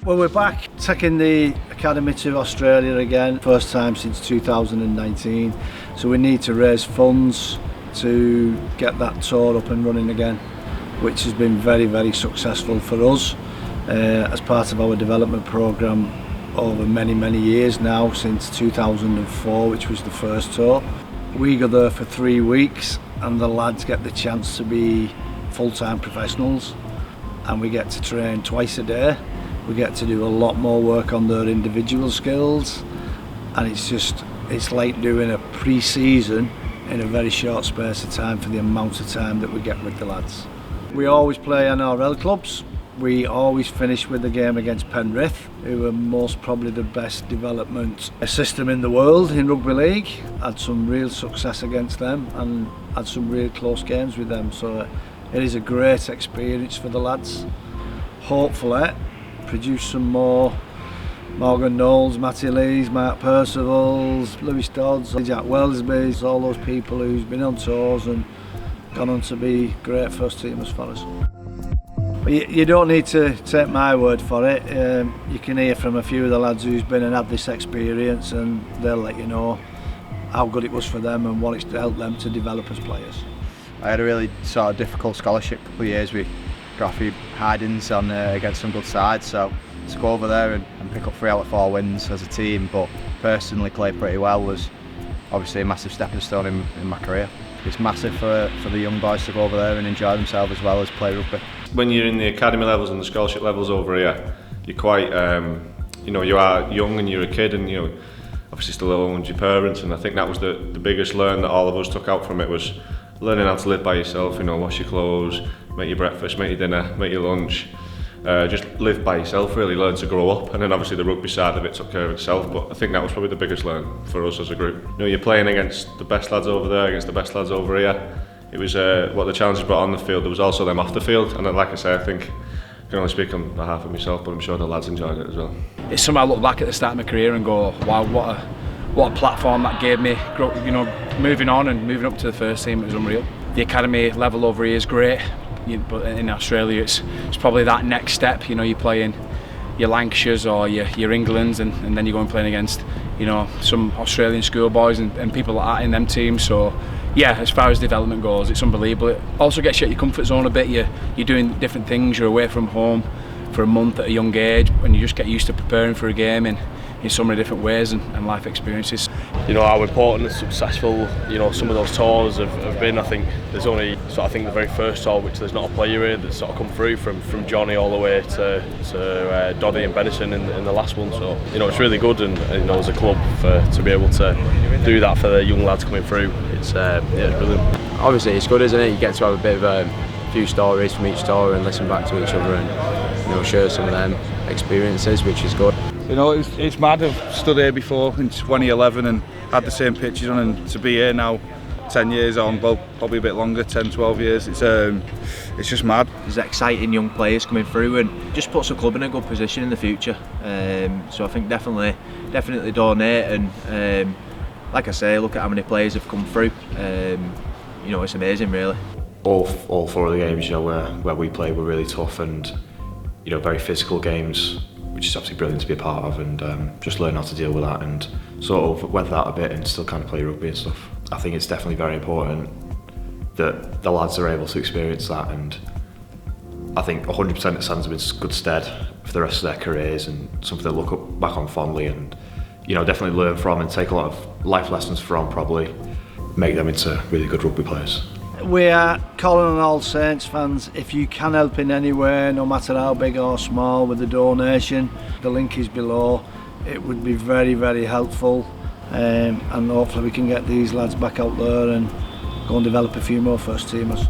Well, we're back taking the academy to Australia again, first time since 2019, so we need to raise funds to get that tour up and running again, which has been very, very successful for us as part of our development programme over many, many years now, since 2004, which was the first tour. We go there for 3 weeks and the lads get the chance to be full-time professionals, and we get to train twice a day. We get to do a lot more work on their individual skills, and it's like doing a pre-season in a very short space of time for the amount of time that we get with the lads. We always play NRL clubs. We always finish with a game against Penrith, who are most probably the best development system in the world in rugby league. Had some real success against them and had some real close games with them, so it is a great experience for the lads. Hopefully produce some more Knowles, Matty Lees, Percival, Lewis Dodd, Welsby, all those people who's been on tours and gone on to be great first teamers for us. You don't need to take my word for it. You can hear from a few of the lads who's been and had this experience, and they'll let you know how good it was for them and what it's helped them to develop as players. I had a really sort of difficult scholarship couple of years with Graffy hidings on against some good sides, so to go over there and pick up 3 out of 4 wins as a team, but personally play pretty well, was obviously a massive stepping stone in my career. It's massive for the young boys to go over there and enjoy themselves as well as play rugby. When you're in the academy levels and the scholarship levels over here, you're quite, you are young and you're a kid, and obviously still own your parents, and I think that was the biggest learn that all of us took out from it, was learning how to live by yourself. Wash your clothes, make your breakfast, make your dinner, make your lunch. Just live by yourself, really learn to grow up, and then obviously the rugby side of it took care of itself, but I think that was probably the biggest learn for us as a group. You're playing against the best lads over there, against the best lads over here. It was what the challenges brought on the field, there was also them off the field, and like I say, I think I can only speak on behalf of myself, but I'm sure the lads enjoyed it as well. It's something I look back at the start of my career and go, wow, what a platform that gave me, moving on and moving up to the first team. It was unreal. The academy level over here is great, but in Australia it's probably that next step. You're playing your Lancashires or your Englands, and then you're going playing against some Australian schoolboys and people like that in them teams. So yeah, as far as development goes, it's unbelievable. It also gets you out your comfort zone a bit. You're doing different things. You're away from home for a month at a young age, and you just get used to preparing for a game in so many different ways and life experiences. How important and successful some of those tours have been. I think there's only the very first tour which there's not a player here that's sort of come through from Jonny all the way to Doddy and Benison in the last one. So it's really good, and as a club to be able to do that for the young lads coming through, it's brilliant. Obviously it's good, isn't it? You get to have a bit of a few stories from each tour and listen back to each other and share some of them experiences, which is good. It's mad. I've stood here before in 2011 and had the same pictures on, and to be here now 10 years on, well, probably a bit longer, 10, 12 years, it's just mad. There's exciting young players coming through and just puts the club in a good position in the future. So I think definitely donate, and like I say, look at how many players have come through. It's amazing, really. All 4 of the games where we play were really tough and very physical games, which is obviously brilliant to be a part of, and just learn how to deal with that and sort of weather that a bit and still kind of play rugby and stuff. I think it's definitely very important that the lads are able to experience that, and I think 100% it stands them in good stead for the rest of their careers and something to look back on fondly and definitely learn from and take a lot of life lessons from, probably make them into really good rugby players. We are calling on all Saints fans, if you can help in any way, no matter how big or small, with a donation, the link is below. It would be very, very helpful, and hopefully we can get these lads back out there and go and develop a few more first teamers.